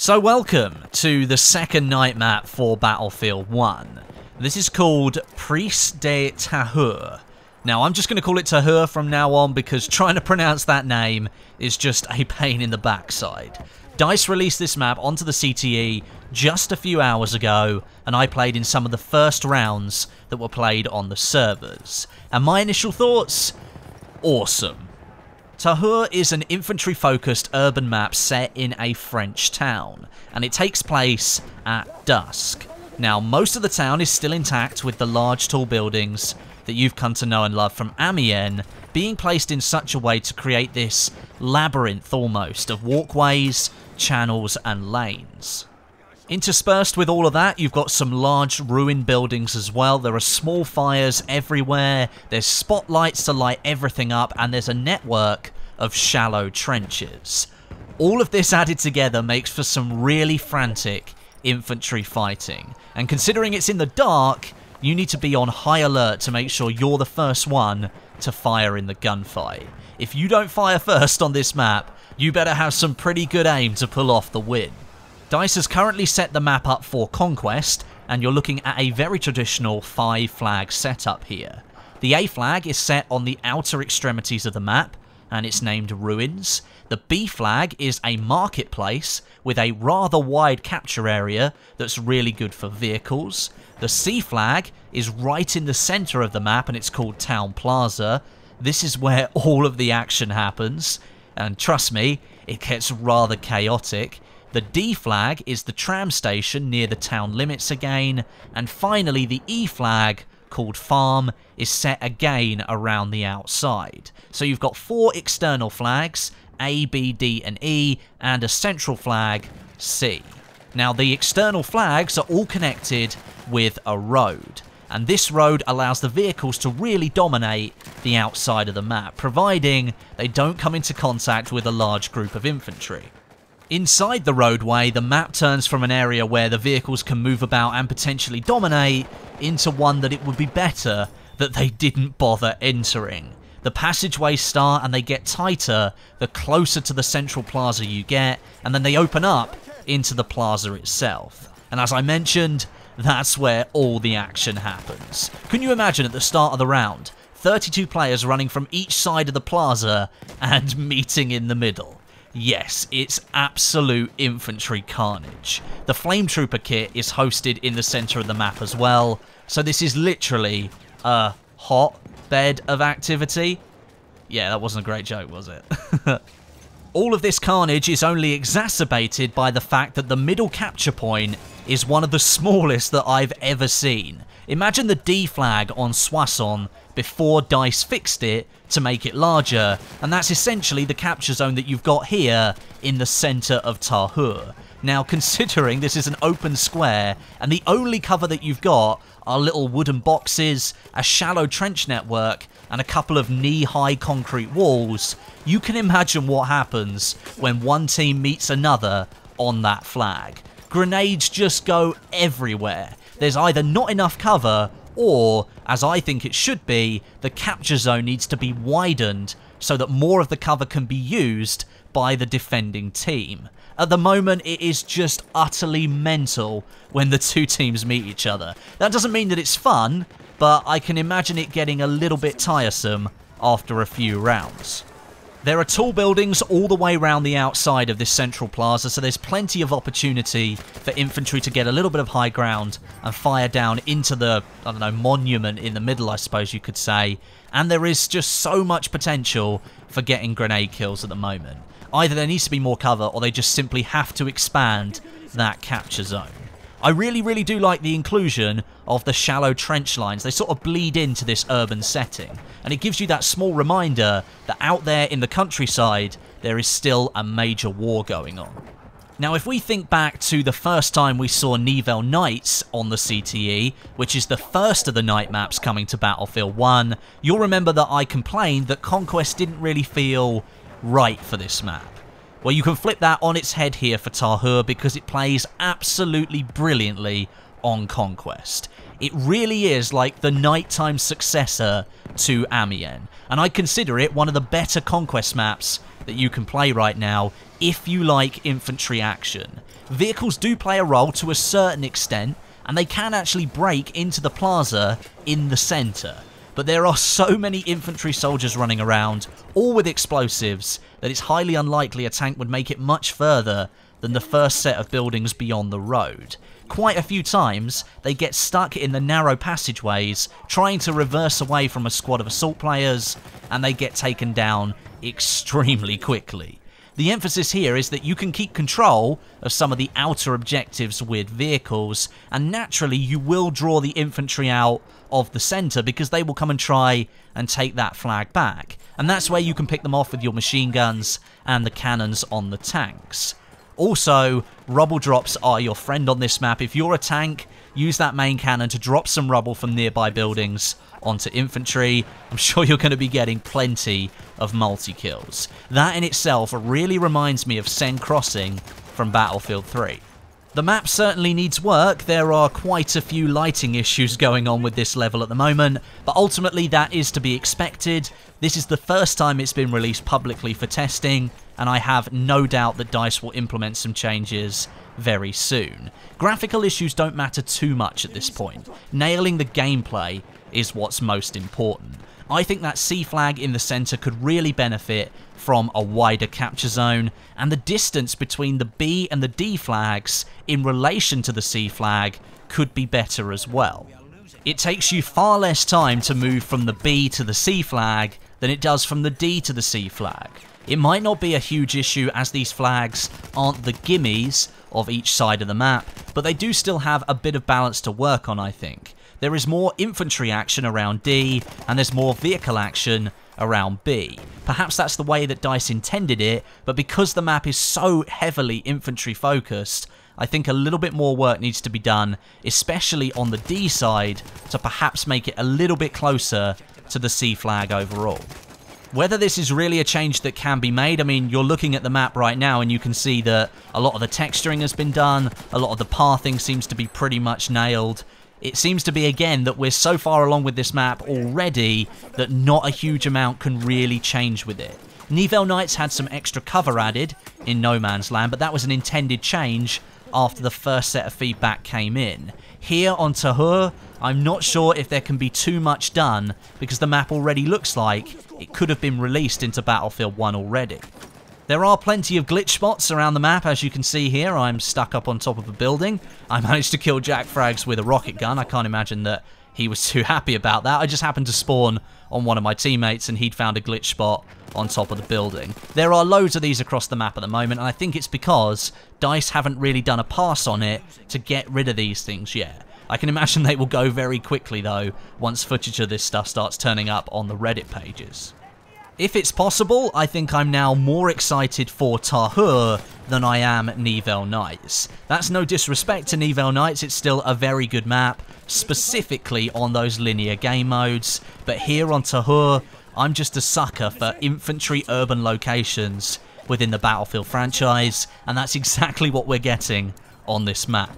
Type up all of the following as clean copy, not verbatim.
So welcome to the second night map for Battlefield 1. This is called Prise de Tahure. Now I'm just going to call it Tahure from now on because trying to pronounce that name is just a pain in the backside. DICE released this map onto the CTE just a few hours ago, and I played in some of the first rounds that were played on the servers. And my initial thoughts? Awesome. Tahure is an infantry-focused urban map set in a French town, and it takes place at dusk. Now, most of the town is still intact with the large tall buildings that you've come to know and love from Amiens being placed in such a way to create this labyrinth almost of walkways, channels and lanes. Interspersed with all of that, you've got some large ruined buildings as well. There are small fires everywhere, there's spotlights to light everything up, and there's a network of shallow trenches. All of this added together makes for some really frantic infantry fighting. And considering it's in the dark, you need to be on high alert to make sure you're the first one to fire in the gunfight. If you don't fire first on this map, you better have some pretty good aim to pull off the win. DICE has currently set the map up for Conquest, and you're looking at a very traditional 5-flag setup here. The A flag is set on the outer extremities of the map, and it's named Ruins. The B flag is a marketplace with a rather wide capture area that's really good for vehicles. The C flag is right in the centre of the map, and it's called Town Plaza. This is where all of the action happens, and trust me, it gets rather chaotic. The D flag is the tram station near the town limits again, and finally the E flag, called Farm, is set again around the outside. So you've got 4 external flags, A, B, D and E, and a central flag, C. Now the external flags are all connected with a road, and this road allows the vehicles to really dominate the outside of the map, providing they don't come into contact with a large group of infantry. Inside the roadway, the map turns from an area where the vehicles can move about and potentially dominate into one that it would be better that they didn't bother entering. The passageways start and they get tighter the closer to the central plaza you get, and then they open up into the plaza itself. And as I mentioned, that's where all the action happens. Can you imagine at the start of the round, 32 players running from each side of the plaza and meeting in the middle? Yes, it's absolute infantry carnage. The Flame Trooper kit is hosted in the centre of the map as well, so this is literally a hotbed of activity. Yeah, that wasn't a great joke, was it? All of this carnage is only exacerbated by the fact that the middle capture point is one of the smallest that I've ever seen. Imagine the D flag on Soissons before DICE fixed it to make it larger, and that's essentially the capture zone that you've got here in the centre of Tahure. Now, considering this is an open square, and the only cover that you've got are little wooden boxes, a shallow trench network, and a couple of knee-high concrete walls, you can imagine what happens when one team meets another on that flag. Grenades just go everywhere. There's either not enough cover, or, as I think it should be, the capture zone needs to be widened so that more of the cover can be used by the defending team. At the moment, it is just utterly mental when the two teams meet each other. That doesn't mean that it's fun, but I can imagine it getting a little bit tiresome after a few rounds. There are tall buildings all the way around the outside of this central plaza, so there's plenty of opportunity for infantry to get a little bit of high ground and fire down into the, I don't know, monument in the middle, I suppose you could say. And there is just so much potential for getting grenade kills at the moment. Either there needs to be more cover, or they just simply have to expand that capture zone. I really do like the inclusion of the shallow trench lines. They sort of bleed into this urban setting, and it gives you that small reminder that out there in the countryside, there is still a major war going on. Now, if we think back to the first time we saw Nivelle Nights on the CTE, which is the first of the night maps coming to Battlefield 1, you'll remember that I complained that Conquest didn't really feel right for this map. Well, you can flip that on its head here for Tahure because it plays absolutely brilliantly on Conquest. It really is like the nighttime successor to Amiens, and I consider it one of the better Conquest maps that you can play right now, if you like infantry action. Vehicles do play a role to a certain extent, and they can actually break into the plaza in the centre. But there are so many infantry soldiers running around, all with explosives, that it's highly unlikely a tank would make it much further than the first set of buildings beyond the road. Quite a few times, they get stuck in the narrow passageways, trying to reverse away from a squad of assault players, and they get taken down extremely quickly. The emphasis here is that you can keep control of some of the outer objectives with vehicles, and naturally you will draw the infantry out of the centre because they will come and try and take that flag back. And that's where you can pick them off with your machine guns and the cannons on the tanks. Also, rubble drops are your friend on this map. If you're a tank, use that main cannon to drop some rubble from nearby buildings onto infantry. I'm sure you're going to be getting plenty of multi-kills. That in itself really reminds me of Sen Crossing from Battlefield 3. The map certainly needs work. There are quite a few lighting issues going on with this level at the moment, but ultimately that is to be expected. This is the first time it's been released publicly for testing, and I have no doubt that DICE will implement some changes very soon. Graphical issues don't matter too much at this point. Nailing the gameplay is what's most important. I think that C flag in the centre could really benefit from a wider capture zone, and the distance between the B and the D flags in relation to the C flag could be better as well. It takes you far less time to move from the B to the C flag than it does from the D to the C flag. It might not be a huge issue as these flags aren't the gimmies of each side of the map, but they do still have a bit of balance to work on, I think. There is more infantry action around D, and there's more vehicle action around B. Perhaps that's the way that DICE intended it, but because the map is so heavily infantry focused, I think a little bit more work needs to be done, especially on the D side, to perhaps make it a little bit closer to the C flag overall. Whether this is really a change that can be made, I mean, you're looking at the map right now and you can see that a lot of the texturing has been done, a lot of the pathing seems to be pretty much nailed. It seems to be, again, that we're so far along with this map already that not a huge amount can really change with it. Nivelle Knights had some extra cover added in No Man's Land, but that was an intended change after the first set of feedback came in. Here on Tahure, I'm not sure if there can be too much done because the map already looks like it could have been released into Battlefield 1 already. There are plenty of glitch spots around the map, as you can see here. I'm stuck up on top of a building. I managed to kill Jack Frags with a rocket gun. I can't imagine that he was too happy about that. I just happened to spawn on one of my teammates and he'd found a glitch spot on top of the building. There are loads of these across the map at the moment, and I think it's because DICE haven't really done a pass on it to get rid of these things yet. I can imagine they will go very quickly though, once footage of this stuff starts turning up on the Reddit pages. If it's possible, I think I'm now more excited for Tahure than I am Nivelle Knights. That's no disrespect to Nivelle Knights, it's still a very good map, specifically on those linear game modes, but here on Tahure, I'm just a sucker for infantry urban locations within the Battlefield franchise, and that's exactly what we're getting on this map.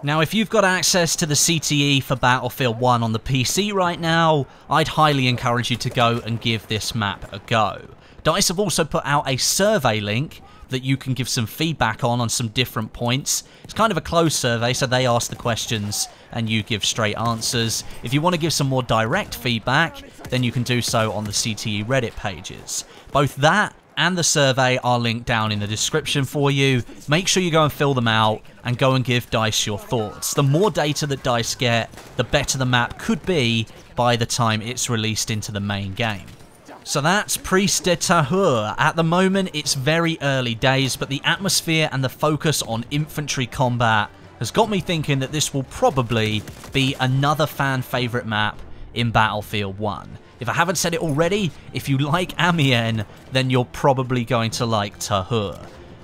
Now, if you've got access to the CTE for Battlefield 1 on the PC right now, I'd highly encourage you to go and give this map a go. DICE have also put out a survey link that you can give some feedback on some different points. It's kind of a closed survey, so they ask the questions and you give straight answers. If you want to give some more direct feedback, then you can do so on the CTE Reddit pages. Both that and the survey are linked down in the description for you. Make sure you go and fill them out and go and give DICE your thoughts. The more data that DICE get, the better the map could be by the time it's released into the main game. So that's Prise de Tahure. At the moment, it's very early days, but the atmosphere and the focus on infantry combat has got me thinking that this will probably be another fan favourite map in Battlefield 1. If I haven't said it already, if you like Amiens, then you're probably going to like Tahure.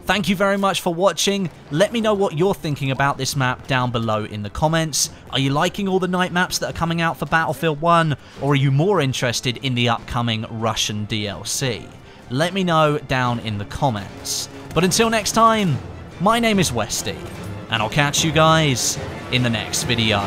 Thank you very much for watching. Let me know what you're thinking about this map down below in the comments. Are you liking all the night maps that are coming out for Battlefield 1, or are you more interested in the upcoming Russian DLC? Let me know down in the comments. But until next time, my name is Westie, and I'll catch you guys in the next video.